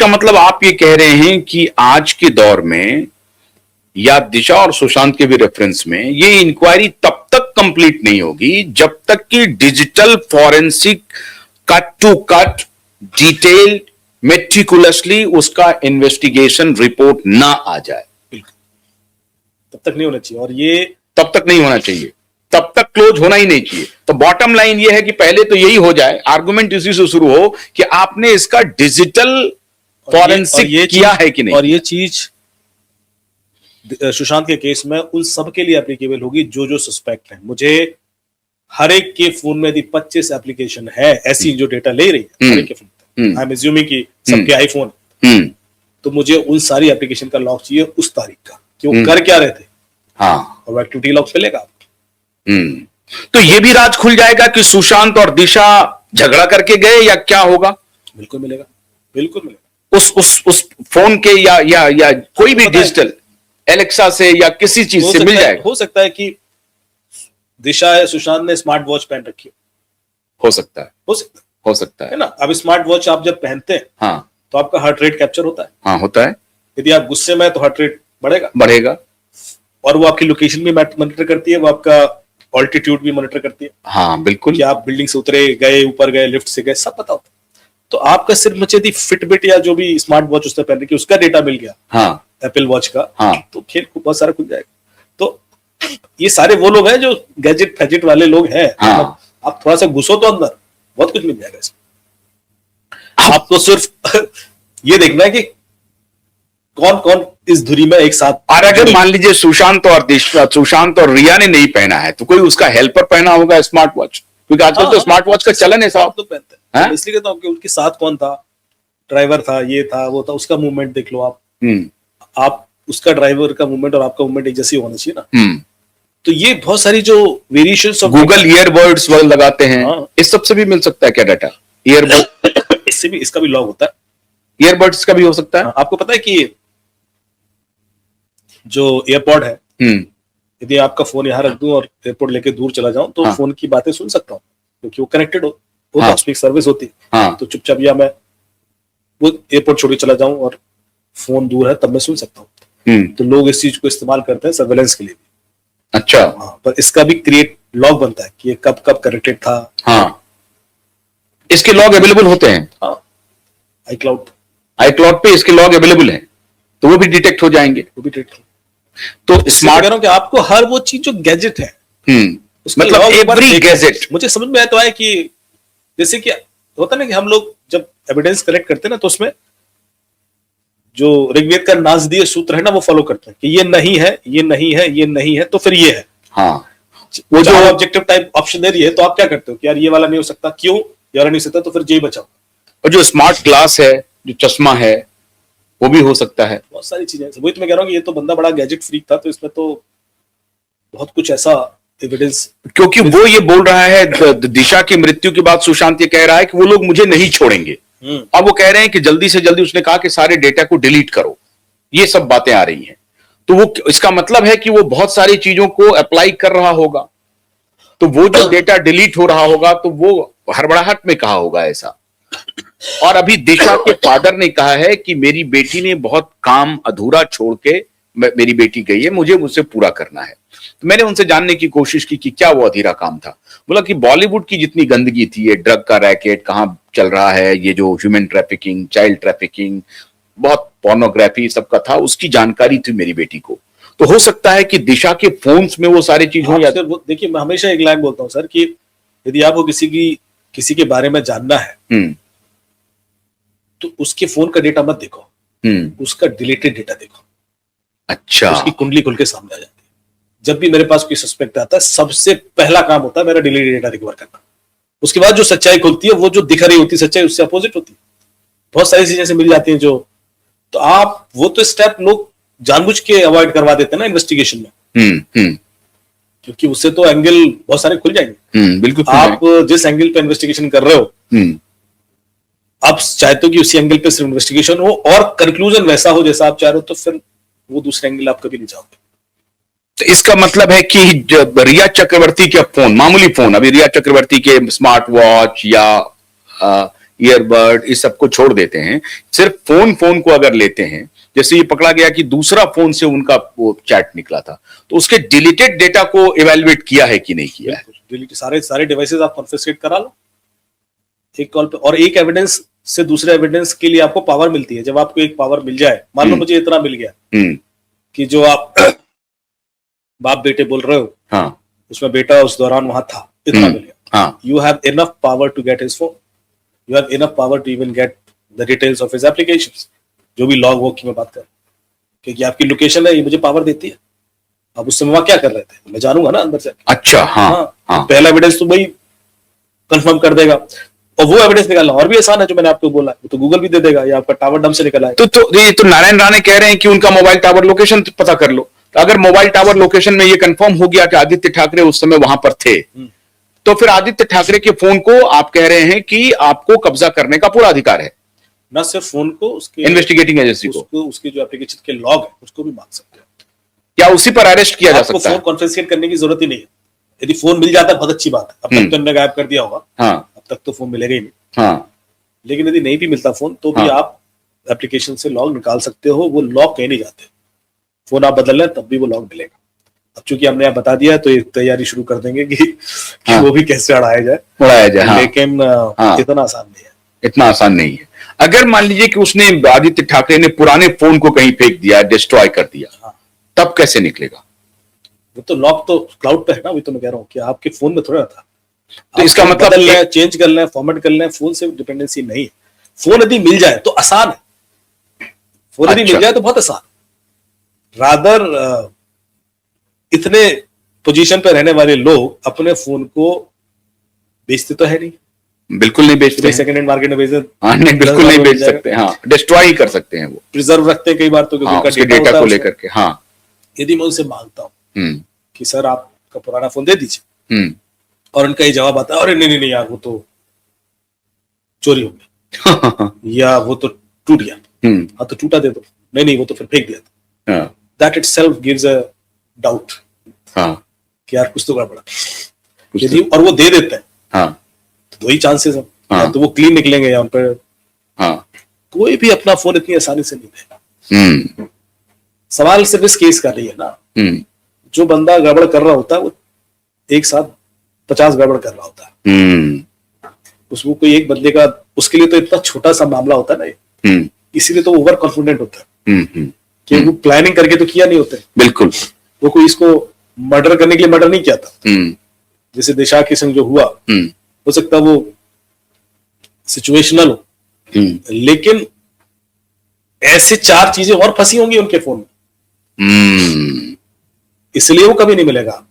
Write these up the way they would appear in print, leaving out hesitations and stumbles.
इसका मतलब आप ये कह रहे हैं कि आज के दौर में या दिशा और सुशांत के भी रेफरेंस में ये इंक्वायरी तब तक कंप्लीट नहीं होगी जब तक कि digital forensic cut to cut detailed meticulously उसका इन्वेस्टिगेशन रिपोर्ट ना आ जाए। तब तक नहीं होना चाहिए, और ये तब तक नहीं होना चाहिए, तब तक क्लोज होना ही नहीं चाहिए। तो बॉटम लाइन ये है कि पहले तो यही हो जाए, आर्गुमेंट इसी से शुरू हो कि आपने इसका डिजिटल फॉरेंसिक किया है कि नहीं। और ये चीज सुशांत के केस में उन सब के लिए एप्लीकेबल होगी जो जो सस्पेक्ट है। मुझे हर एक के फोन में यदि 25 एप्लीकेशन है ऐसी जो डेटा ले रही है, हर एक के फोन, आई एम एज्यूमिंग कि सबके आईफोन, तो मुझे उन सारी एप्लीकेशन का लॉग चाहिए उस तारीख का कि वो कर क्या रहे थे। हाँ, और एक्टिविटी लॉग मिलेगा। तो ये भी राज खुल जाएगा कि सुशांत और दिशा झगड़ा करके गए या क्या होगा। बिल्कुल मिलेगा, बिल्कुल मिलेगा। उस फोन के या कोई भी डिजिटल एलेक्सा से या किसी चीज से मिल जाएगा। हो सकता है कि दिशा है, सुशांत ने स्मार्ट वॉच पहन रखी हो सकता है, हो सकता है ना। अब स्मार्ट वॉच आप जब पहनते हैं, हाँ, तो आपका हार्ट रेट कैप्चर होता है। हाँ, होता है। यदि आप गुस्से में है तो हार्ट रेट बढ़ेगा, और वो आपकी लोकेशन भी मॉनिटर करती है, वो आपका ऑल्टीट्यूड भी मॉनिटर करती है। हाँ, बिल्कुल, कि आप बिल्डिंग से उतरे, गए, ऊपर गए, लिफ्ट से गए, सब पता होता है। तो आपका सिर्फ मुझे यदि फिटबिट या जो भी स्मार्ट वॉच उसने पहन रखी उसका डेटा मिल गया, हाँ, एप्पल वॉच का, हाँ, तो खेल को बहुत सारा खुल जाएगा। तो ये सारे वो लोग हैं जो गैजेट फैजेट वाले लोग हैं। हाँ, आप थोड़ा सा घुसो तो अंदर बहुत कुछ मिल जाएगा इसमें। आपको सिर्फ ये देखना है कि कौन कौन इस धुरी में एक साथ। और अगर मान लीजिए सुशांत और रिया ने नहीं पहना है तो कोई उसका हेल्पर पहना होगा स्मार्ट वॉच, क्योंकि आजकल तो स्मार्ट वॉच का चलन है साहब। तो पहनते हैं, इसलिए कहता हूं कि उनके साथ कौन था, ड्राइवर था, ये था, वो था, उसका मूवमेंट देख लो आप उसका ड्राइवर का मूवमेंट और आपका मूवमेंट एक जैसी होना चाहिए ना। तो ये बहुत सारी जो वेरिएशंस ऑफ गूगल ईयरबड्स लगाते हैं, इस सब से भी मिल सकता है क्या डाटा? ईयरबड इससे भी, इसका भी लॉग होता है, ईयरबड्स का भी हो सकता है। आपको पता है कि जो एयरपॉड है, यदि आपका फोन यहाँ रख दूं और एयरपोर्ट लेके दूर चला जाऊं तो फोन की बातें सुन सकता हूँ, क्योंकि वो कनेक्टेड हो, वो स्पीक सर्विस होती है। तो चुपचाप या मैं वो एयरपोर्ट छोड़ के चला जाऊं और फोन दूर है तब मैं सुन सकता हूँ। तो लोग इस चीज को इस्तेमाल करते हैं सर्वेलेंस के लिए भी। अच्छा, पर इसका भी क्रिएट लॉग बनता है कि ये कब कब कनेक्टेड था। इसके लॉग अवेलेबल होते हैं। iCloud पे इसके लॉग अवेलेबल हैं, तो वो भी डिटेक्ट हो जाएंगे। वो भी डिटेक्ट हो। तो स्मार्ट कह रहा हूं कि आपको हर वो चीज जो गैजेट है, मतलब एवरी गैजेट, मुझे समझ में आया तो है कि जैसे कि होता ना कि हम लोग जब एविडेंस कलेक्ट करते हैं ना, तो उसमें जो ऋग्वेद का नासदीय सूत्र है ना, वो फॉलो करते हैं कि ये नहीं है, ये नहीं है, ये नहीं है, तो फिर ये है। हाँ, वो जो ऑब्जेक्टिव टाइप ऑप्शन दे रही है, तो आप क्या करते हो कि यार ये वाला नहीं हो सकता, क्यों ये वाला नहीं हो सकता, तो फिर जे बचाओ। और जो स्मार्ट ग्लास है, जो चश्मा है, वो भी हो सकता है। बहुत सारी चीजें, वही तो मैं कह रहा हूँ कि ये तो बंदा बड़ा गैजेट फ्रीक था, तो इसमें तो बहुत कुछ ऐसा एविडेंस, क्योंकि वो ये बोल रहा है दिशा की मृत्यु के बाद सुशांत ये कह रहा है कि वो लोग मुझे नहीं छोड़ेंगे। अब वो कह रहे हैं कि जल्दी से जल्दी, उसने कहा कि सारे डेटा को डिलीट करो, ये सब बातें आ रही हैं। तो वो, इसका मतलब है कि वो बहुत सारी चीजों को अप्लाई कर रहा होगा, तो वो जो डेटा डिलीट हो रहा होगा तो वो हड़बड़ाहट में कहा होगा ऐसा। और अभी दिशा के फादर ने कहा है कि मेरी बेटी ने बहुत काम अधूरा छोड़ के मेरी बेटी गई है, मुझे मुझसे पूरा करना है। तो मैंने उनसे जानने की कोशिश की कि क्या वो अधूरा काम था। बोला कि बॉलीवुड की जितनी गंदगी थी, ये ड्रग का रैकेट कहां चल रहा है, ये जो ह्यूमन ट्रैफिकिंग, चाइल्ड ट्रैफिकिंग, बहुत पोर्नोग्राफी सबका था, उसकी जानकारी थी मेरी बेटी को। तो हो सकता है कि दिशा के फोन्स में वो सारी चीज हो। या देखिए, मैं हमेशा एक लाइन बोलता हूँ सर कि यदि आपको किसी के बारे में जानना है तो उसके फोन का डेटा मत देखो, उसका डिलीटेड डेटा देखो। अच्छा, उसकी कुंडली खुल के सामने आ जाती है। जब भी मेरे पास कोई सस्पेक्ट आता है, सबसे पहला काम होता है मेरा डिलीटेड डेटा रिकवर करना। उसके बाद जो सच्चाई खुलती है, वो जो दिख रही होती है सच्चाई, उससे अपोजिट होती है। बहुत सारी चीजें से मिल जाती हैं जो, तो आप वो तो स्टेप लोग जानबूझ के अवॉइड करवा देते हैं ना इन्वेस्टिगेशन में। क्योंकि उससे तो एंगल बहुत सारे खुल जाएंगे। बिल्कुल। आप जिस एंगल पे इन्वेस्टिगेशन कर रहे हो, आप चाहते हो कि उसी एंगल पे सिर्फ इन्वेस्टिगेशन हो और कंक्लूजन वैसा हो जैसा आप चाह रहे हो, तो फिर वो दूसरे एंगल आप कभी नहीं चाहोगे। तो इसका मतलब है कि जब रिया चक्रवर्ती के फोन, मामूली फोन, अभी रिया चक्रवर्ती के स्मार्ट वॉच ईयरबड इस सबको छोड़ देते हैं, सिर्फ फोन को अगर लेते हैं, जैसे ये पकड़ा गया कि दूसरा फोन से उनका वो चैट निकला था, तो उसके डिलीटेड डेटा को इवेल्युएट किया है कि नहीं किया है? डिलीट सारे डिवाइसेस आप कॉन्फिस्केट करा लो एक कॉल पे, और एक एविडेंस से दूसरे एविडेंस के लिए आपको पावर मिलती है। जब आपको एक पावर मिल जाए, मान लो मुझे इतना मिल गया कि जो आप बाप बेटे बोल रहे हो, हाँ, उसमें बेटा उस दौरान वहां था, इतना मिल गया, हाँ, you have enough power to get his phone, you have enough power to even get the details of his applications, जो भी लॉग वो की मैं बात कर, क्योंकि आपकी लोकेशन है, ये मुझे पावर देती है। अब उस समय वहां क्या कर रहे थे मैं जानूंगा ना अंदर से। अच्छा, हाँ, हाँ, पहला एविडेंस तो भाई कंफर्म कर देगा, और वो एविडेंस निकालना और भी आसान है, जो मैंने आपको बोला, वो तो गूगल भी दे देगा, या आपका टावर डंप से निकला है। तो नारायण राणे कह रहे हैं कि उनका मोबाइल टावर लोकेशन पता कर लो। तो अगर मोबाइल टावर लोकेशन में ये कंफर्म हो गया कि आदित्य ठाकरे उस समय वहां पर थे, तो फिर आदित्य ठाकरे के फोन को आप कह रहे हैं कि आपको कब्जा करने का पूरा अधिकार है। न सिर्फ फोन को, उसके इन्वेस्टिगेटिंग एजेंसी को, उसके जो एप्लीकेशन के लॉग है उसको भी मांग सकते हैं। क्या उसी पर अरेस्ट किया जा सकता है? फोन कॉन्फिस्केट करने की जरूरत ही नहीं है। यदि फोन मिल जाता है बहुत अच्छी बात है, अब तक तो हमने गायब कर दिया होगा, हाँ, अब तक तो फोन मिलेगा ही नहीं, हाँ, लेकिन यदि नहीं भी मिलता फोन, तो भी आप एप्लीकेशन से लॉग निकाल सकते हो। वो लॉग कहीं नहीं जाते, फोन आप बदल लें तब भी वो लॉग मिलेगा। अब चूंकि हमने आप बता दिया, तो एक तैयारी शुरू कर देंगे कि वो भी कैसे उड़ाया जाए, हाँ, लेकिन इतना आसान नहीं है। इतना आसान नहीं है। अगर मान लीजिए कि उसने, आदित्य ठाकरे ने पुराने फोन को कहीं फेंक दिया, डिस्ट्रॉय कर दिया, तब कैसे निकलेगा? वो तो लॉक तो क्लाउड पे है ना, वही तो मैं कह रहा हूँ कि आपके फोन में थोड़ा था। तो इसका मतलब चेंज कर लें, फॉर्मेट कर लें, फोन से डिपेंडेंसी नहीं है। फोन यदि मिल जाए तो आसान है, फोन यदि मिल जाए तो बहुत आसान। रादर इतने पोजीशन पे रहने वाले लोग अपने फोन को बेचते तो है नहीं, बिल्कुल नहीं बेचते, सेकंड हैंड मार्केट में बेचते, हाँ, नहीं, बिल्कुल नहीं बेच सकते, हाँ, डिस्ट्रॉय ही कर सकते हैं, वो प्रिजर्व रखते हैं कई बार, तो हाँ, उसके डेटा को लेकर के। हाँ, यदि मैं उनसे मांगता हूँ कि सर आपका पुराना फोन दे दीजिए, और उनका ये जवाब आता है, अरे नहीं नहीं यार वो तो चोरी हो गया या वो तो टूट गया, हाँ तो टूटा दे दो, नहीं वो तो फिर फेंक दिया, that itself gives a doubt कि यार कुछ तो गड़बड़ा। यदि और वो दे देते हैं, तो दो ही चांसेस हैं, या तो वो क्लीन निकलेंगे या उन पर कोई भी अपना फोन इतनी आसानी से नहीं देगा। सवाल सिर्फ इस केस का नहीं है ना, जो बंदा गड़बड़ कर रहा होता है वो एक साथ 50 गड़बड़ कर रहा होता है। उसको कोई एक बंदे का, उसके लिए तो इतना छोटा सा मामला होता है ना ये, इसीलिए तो ओवर कॉन्फिडेंट होता है कि वो प्लानिंग करके तो किया नहीं होता है। बिल्कुल, वो कोई इसको मर्डर करने के लिए मर्डर नहीं किया था, जैसे दिशा के संग जो हुआ, हो सकता है वो सिचुएशनल हो, लेकिन ऐसे 4 चीजें और फंसी होंगी उनके फोन में, इसलिए वो कभी नहीं मिलेगा।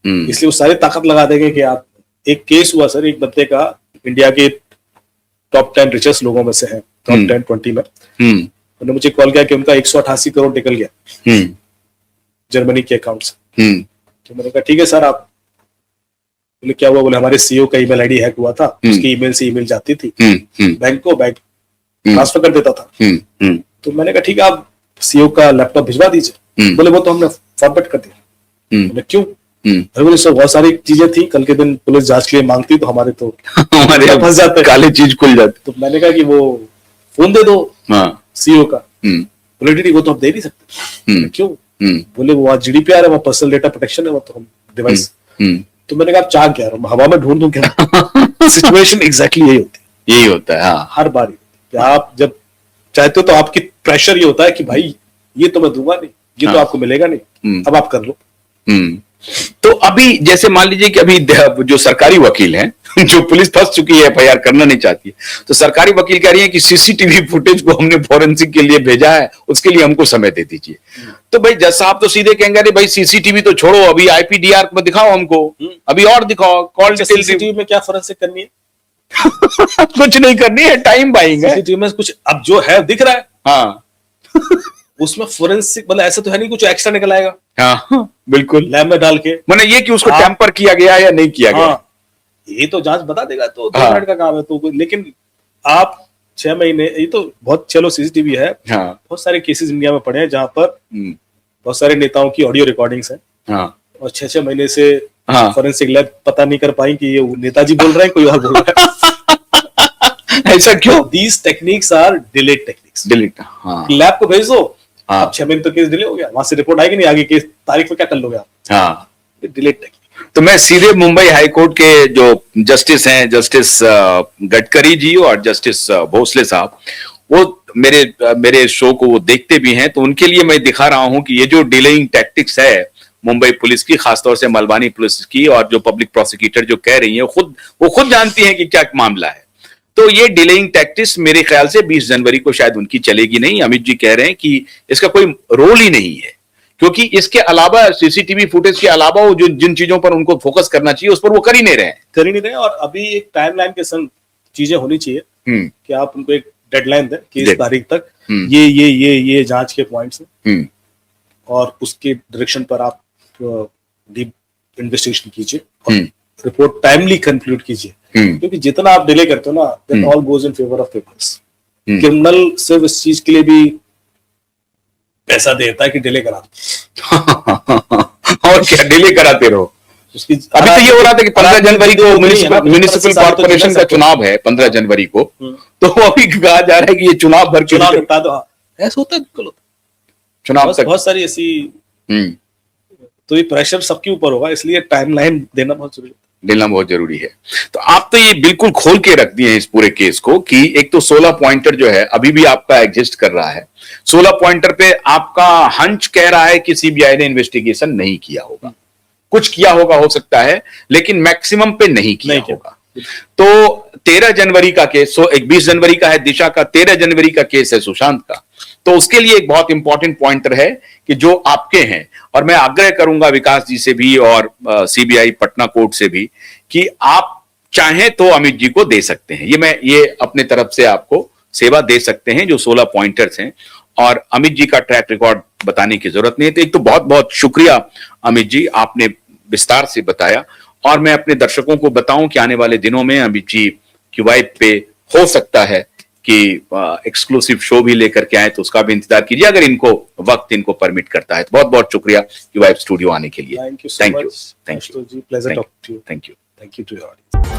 इसलिए वो सारी ताकत लगा देंगे कि आप, एक केस हुआ सर, एक बंदे का इंडिया के टॉप 10 रिचेस्ट लोगों में से है, टॉप 10-20 में, उन्होंने मुझे कॉल किया कि उनका 188 करोड़ निकल गया जर्मनी के अकाउंट से। तो मैंने कहा ठीक है सर, आप, बोले क्या हुआ? बोले हमारे सीईओ का ईमेल आईडी हैक हुआ था, उसकी ईमेल से ईमेल जाती थी बैंक को, बैंक ट्रांसफर कर देता था। तो मैंने कहा ठीक है, आप सीईओ का लैपटॉप भिजवा दीजिए। बोले वो तो हमने फॉरवर्ड कर दिया। बोले क्यों? बोले सर बहुत सारी चीजें थी, कल के दिन पुलिस जांच के लिए मांगती तो हमारे तो फंस जाते, काले चीज खुल जाते। तो मैंने कहा कि वो फोन दे दो सीईओ का। बोले नहीं वो तो हम दे नहीं सकते। क्यों? बोले वो आज GDPR है, वो पर्सनल डेटा प्रोटेक्शन है, वो तो हम डिवाइस। तो मैंने कहा आप चाह क्या, हवा में ढूंढ दूं क्या? सिचुएशन एग्जैक्टली यही होता है, हाँ, हर बार आप जब चाहते हो तो आपकी प्रेशर ये होता है कि भाई ये तो मैं दूंगा नहीं, ये तो आपको मिलेगा नहीं, अब आप कर लो। तो अभी जैसे मान लीजिए कि अभी जो सरकारी वकील हैं, जो पुलिस फंस चुकी है, FIR करना नहीं चाहती है, तो सरकारी वकील कह रही है कि CCTV फुटेज को हमने फॉरेंसिक के लिए भेजा है, उसके लिए हमको समय दे दीजिए। तो भाई जज साहब तो सीधे कहेंगे अरे भाई CCTV तो छोड़ो, अभी IPDR में दिखाओ हमको, अभी और दिखाओ, कॉल डिटेल। CCTV में क्या फॉरेंसिक करनी है? कुछ नहीं करनी है, टाइम बाइंग है। CCTV में कुछ अब जो है दिख रहा है, हाँ उसमें फोरेंसिक मतलब ऐसा तो है नहीं कुछ एक्स्ट्रा निकल आएगा। हाँ बिल्कुल, लैब में डाल के, मैंने ये कि उसको टैंपर किया गया या नहीं किया गया, ये तो जांच बता देगा, तो 2 मिनट का काम है। तो लेकिन आप 6 महीने, ये तो बहुत, चलो CCTV है, बहुत सारे केसेस इंडिया में पड़े हैं जहां पर बहुत सारे नेताओं की ऑडियो रिकॉर्डिंग्स हैं, और 6-6 महीने से फॉरेंसिक लैब पता नहीं कर पाई कि ये नेताजी बोल रहे हैं कोई और बोल रहा है। ऐसा क्यों? These techniques are delayed techniques. Delete, हाँ लैब को भेज दो, हाँ। अब 6 महीने तो केस डिले हो गया, वहां से रिपोर्ट आएगी नहीं, आगे केस तारीख में क्या कर लोगे आप? हाँ। Delayed technique. तो मैं सीधे मुंबई हाई कोर्ट के जो जस्टिस हैं, जस्टिस गडकरी जी और जस्टिस भोसले साहब, वो मेरे शो को वो देखते भी हैं, तो उनके लिए मैं दिखा रहा हूं कि ये जो डिलेइंग टैक्टिक्स है मुंबई पुलिस की, खासतौर से मलबानी पुलिस की, और जो पब्लिक प्रोसिक्यूटर जो कह रही है वो खुद जानती हैं कि क्या मामला है। तो ये डिलेइंग टैक्टिक्स मेरे ख्याल से 20 जनवरी को शायद उनकी चलेगी नहीं। अमित जी कह रहे हैं कि इसका कोई रोल ही नहीं है, क्योंकि इसके अलावा सीसीटीवी फुटेज के अलावा वो जो जिन चीजों पर उनको फोकस करना चाहिए उस पर वो कर ही नहीं रहे हैं। और अभी एक टाइमलाइन के संग चीजें होनी चाहिए कि आप उनको एक डेडलाइन दें कि इस तारीख तक ये जांच के पॉइंट्स हैं और उसके डायरेक्शन पर आप डीप इन्वेस्टिगेशन कीजिए और रिपोर्ट टाइमली कंक्लूड कीजिए, क्योंकि जितना आप डिले करते हो ना, that all goes in favour of peoples. Criminal सिर्फ इस चीज के लिए भी पैसा देता है कि डिले करा और क्या डिले कराते रहो। उसकी अभी तो ये हो रहा था कि 15 जनवरी को म्युनिसिपल कॉर्पोरेशन का चुनाव है, 15 जनवरी को, तो अभी कहा जा रहा है कि ये चुनाव भर के निपटा दो। ऐसा होता है, बिल्कुल होता है। चुनाव तक बहुत सारी ऐसी, तो ये प्रेशर सबके ऊपर होगा, इसलिए टाइमलाइन देना बहुत जरूरी है। तो आप तो ये बिल्कुल खोल के रख दिए हैं इस पूरे केस को कि एक तो 16 पॉइंटर जो है अभी भी आपका एग्जिस्ट कर रहा है। 16 पॉइंटर पे आपका हंच कह रहा है कि सीबीआई ने इन्वेस्टिगेशन नहीं किया होगा, कुछ किया होगा हो सकता है, लेकिन मैक्सिमम पे नहीं किया होगा। तो 13 जनवरी का केस, 20 जनवरी का है दिशा का, 13 जनवरी का केस है सुशांत का। तो उसके लिए एक बहुत इंपॉर्टेंट पॉइंटर है कि जो आपके हैं, और मैं आग्रह करूंगा विकास जी से भी और सीबीआई पटना कोर्ट से भी कि आप चाहें तो अमित जी को दे सकते हैं, ये अपने तरफ से आपको सेवा दे सकते हैं, जो 16 पॉइंटर्स हैं, और अमित जी का ट्रैक रिकॉर्ड बताने की जरूरत नहीं है। तो एक तो बहुत बहुत शुक्रिया अमित जी, आपने विस्तार से बताया। और मैं अपने दर्शकों को बताऊं कि आने वाले दिनों में अमित जी क्यूवाइब पे हो सकता है कि एक्सक्लूसिव शो भी लेकर के आए, तो उसका भी इंतजार कीजिए अगर वक्त इनको परमिट करता है। तो बहुत बहुत शुक्रिया क्यूवाइब स्टूडियो आने के लिए। Thank you so much. Thank you. Pleasure talking to you. Thank you. Thank you to your audience.